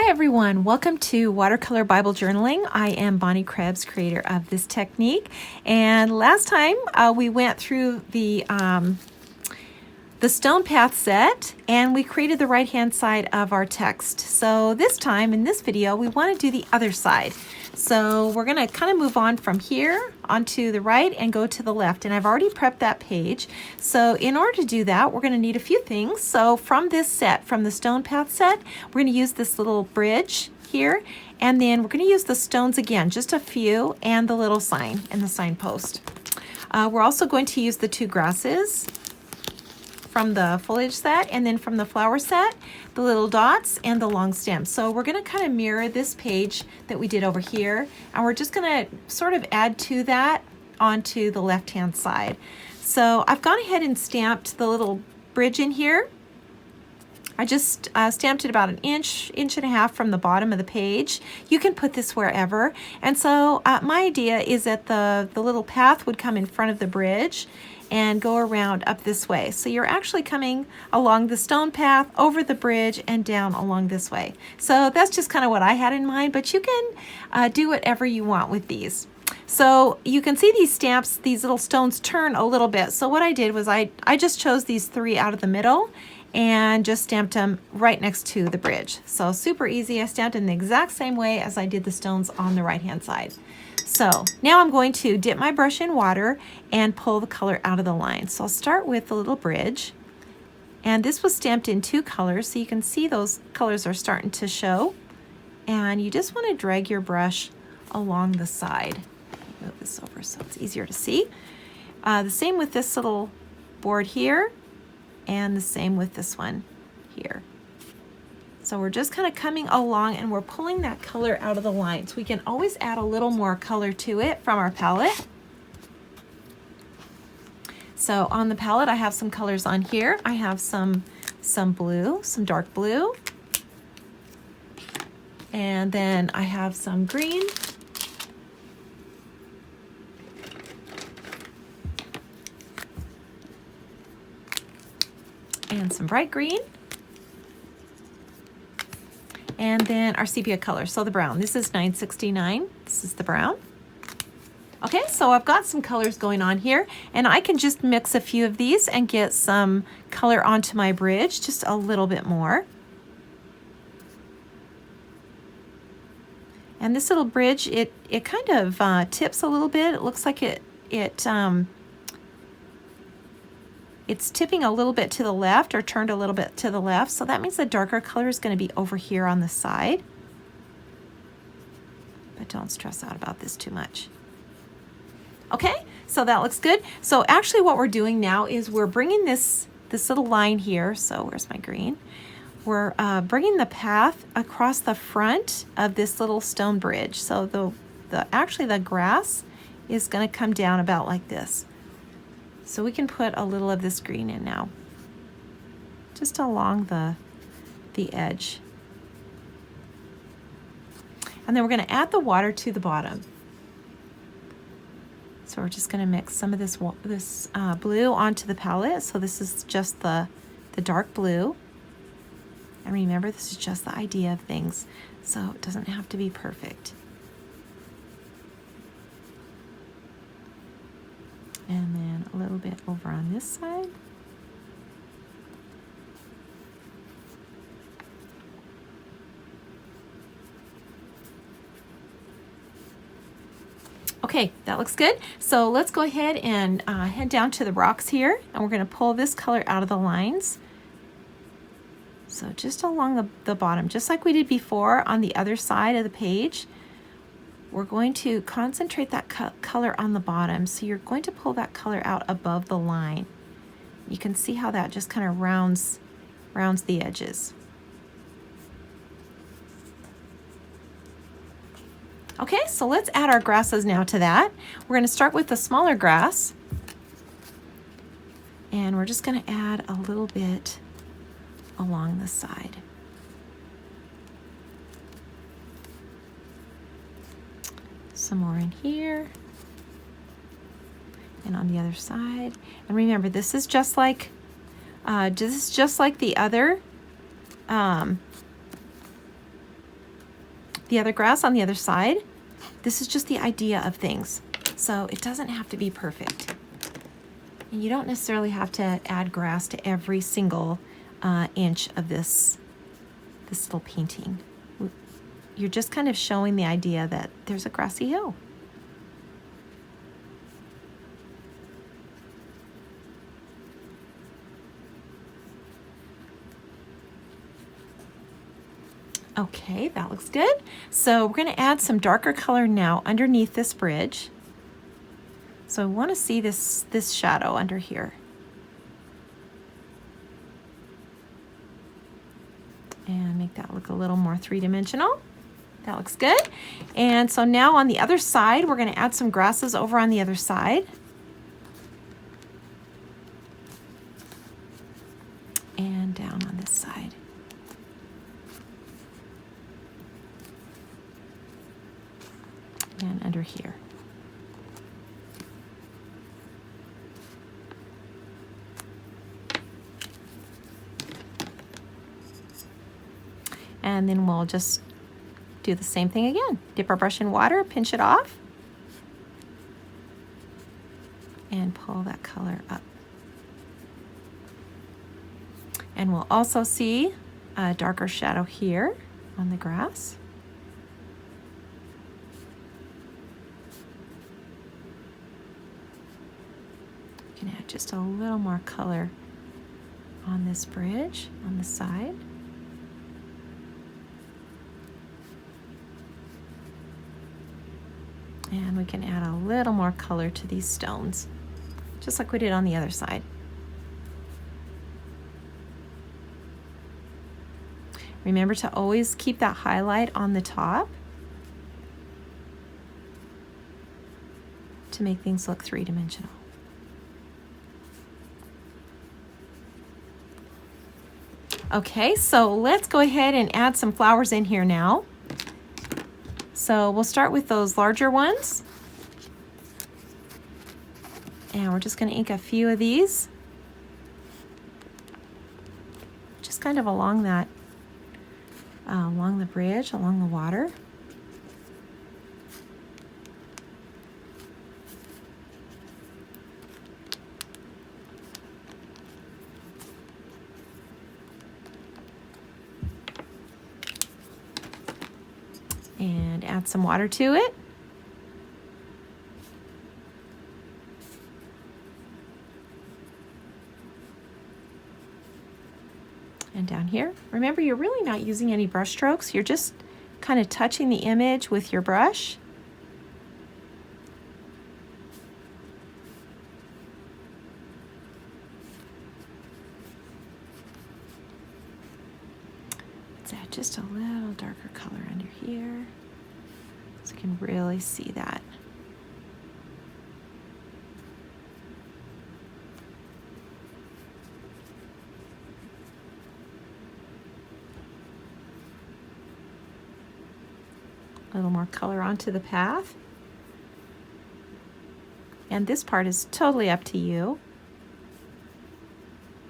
everyone, welcome to Watercolor Bible Journaling. I am Bonnie Krebs, creator of this technique. And last time we went through the stone path set and we created the right hand side of our text. So this time in this video we want to do the other side. So we're going to kind of move on from here onto the right and go to the left, and I've already prepped that page. So in order to do that, we're going to need a few things. So from this set, from the stone path set, we're going to use this little bridge here, and then we're going to use the stones again, just a few, and the little sign and the signpost. We're also going to use the two grasses from the foliage set, and then from the flower set, the little dots and the long stem. So we're going to kind of mirror this page that we did over here, and we're just going to sort of add to that onto the left hand side. So I've gone ahead and stamped the little bridge in here. I just stamped it about an inch and a half from the bottom of the page. You can put this wherever. And so my idea is that the little path would come in front of the bridge and go around up this way. So you're actually coming along the stone path, over the bridge, and down along this way. So that's just kind of what I had in mind, but you can do whatever you want with these. So you can see these stamps, these little stones turn a little bit. So what I did was I just chose these three out of the middle and just stamped them right next to the bridge. So super easy. I stamped in the exact same way as I did the stones on the right hand side. So now I'm going to dip my brush in water and pull the color out of the line. So I'll start with the little bridge, and this was stamped in two colors, so you can see those colors are starting to show, and you just want to drag your brush along the side. Move this over so it's easier to see. The same with this little board here, and the same with this one here. So we're just kind of coming along and we're pulling that color out of the lines. We can always add a little more color to it from our palette. So on the palette I have some colors on here. I have some blue, some dark blue. And then I have some green. And some bright green. And then our sepia color, so the brown. This is 969, this is the brown. Okay, so I've got some colors going on here, and I can just mix a few of these and get some color onto my bridge, just a little bit more. And this little bridge, it kind of tips a little bit. It looks like it's tipping a little bit to the left, or turned a little bit to the left. So that means the darker color is going to be over here on the side. But don't stress out about this too much. Okay, so that looks good. So actually what we're doing now is we're bringing this little line here. So where's my green? We're bringing the path across the front of this little stone bridge. So actually the grass is going to come down about like this. So we can put a little of this green in now, just along the edge. And then we're going to add the water to the bottom. So we're just going to mix some of this blue onto the palette. So this is just the dark blue. And remember, this is just the idea of things, so it doesn't have to be perfect. And then a little bit over on this side. Okay, that looks good. So let's go ahead and head down to the rocks here, and we're going to pull this color out of the lines. So just along the bottom, just like we did before on the other side of the page. We're going to concentrate that color on the bottom. So you're going to pull that color out above the line. You can see how that just kind of rounds the edges. Okay, so let's add our grasses now to that. We're going to start with the smaller grass. And we're just going to add a little bit along the side. Some more in here, and on the other side. And remember, this is just like the other the other grass on the other side. This is just the idea of things. So it doesn't have to be perfect. And you don't necessarily have to add grass to every single inch of this little painting. You're just kind of showing the idea that there's a grassy hill. Okay, that looks good. So we're going to add some darker color now underneath this bridge. So I want to see this shadow under here. And make that look a little more three-dimensional. That looks good. And so now on the other side, we're going to add some grasses over on the other side. And down on this side. And under here. And then we'll just do the same thing again. Dip our brush in water, pinch it off, and pull that color up. And we'll also see a darker shadow here on the grass. You can add just a little more color on this bridge on the side. And we can add a little more color to these stones, just like we did on the other side. Remember to always keep that highlight on the top to make things look three-dimensional. Okay, so let's go ahead and add some flowers in here now. So we'll start with those larger ones. And we're just going to ink a few of these. Just kind of along that, along the bridge, along the water. And add some water to it. And down here, remember you're really not using any brush strokes, you're just kind of touching the image with your brush. Let's add just a little darker color under here so you can really see that. A little more color onto the path. And this part is totally up to you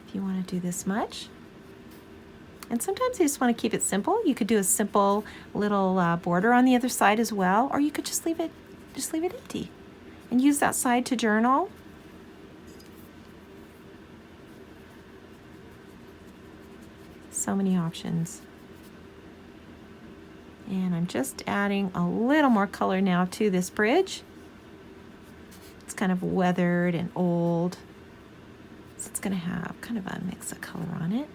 if you want to do this much. And sometimes you just want to keep it simple. You could do a simple little border on the other side as well, or you could just leave it empty and use that side to journal. So many options. And I'm just adding a little more color now to this bridge. It's kind of weathered and old, so it's going to have kind of a mix of color on it.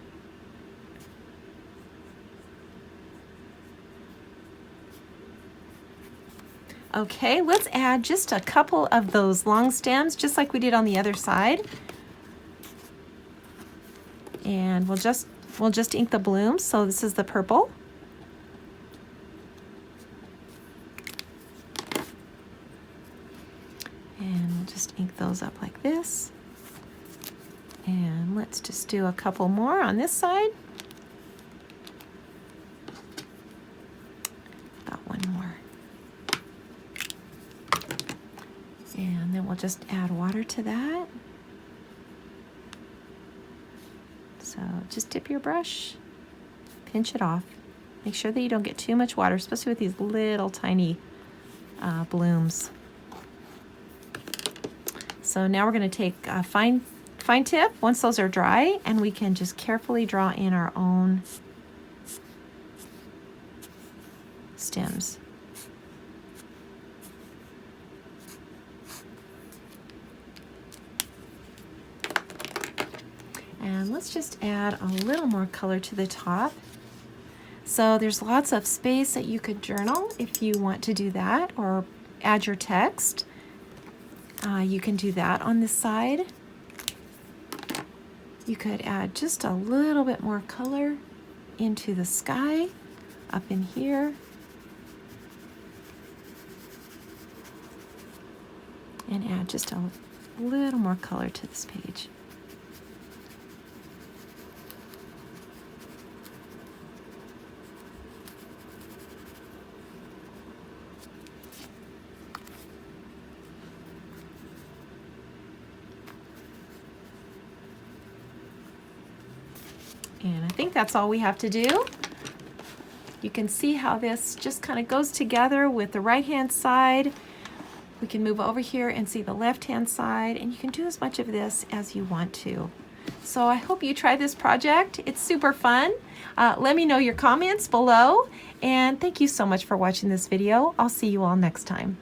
Okay, let's add just a couple of those long stems, just like we did on the other side. And we'll just ink the blooms. So this is the purple. And we'll just ink those up like this. And let's just do a couple more on this side. About one more. And then we'll just add water to that. So just dip your brush, pinch it off, Make sure that you don't get too much water, especially with these little tiny blooms. So now we're going to take a fine tip once those are dry, and we can just carefully draw in our own stems. And let's just add a little more color to the top. So there's lots of space that you could journal if you want to do that, or add your text. You can do that on this side. You could add just a little bit more color into the sky up in here. And add just a little more color to this page. And I think that's all we have to do. You can see how this just kind of goes together with the right-hand side. We can move over here and see the left-hand side, and you can do as much of this as you want to. So I hope you try this project. It's super fun. Let me know your comments below, and thank you so much for watching this video. I'll see you all next time.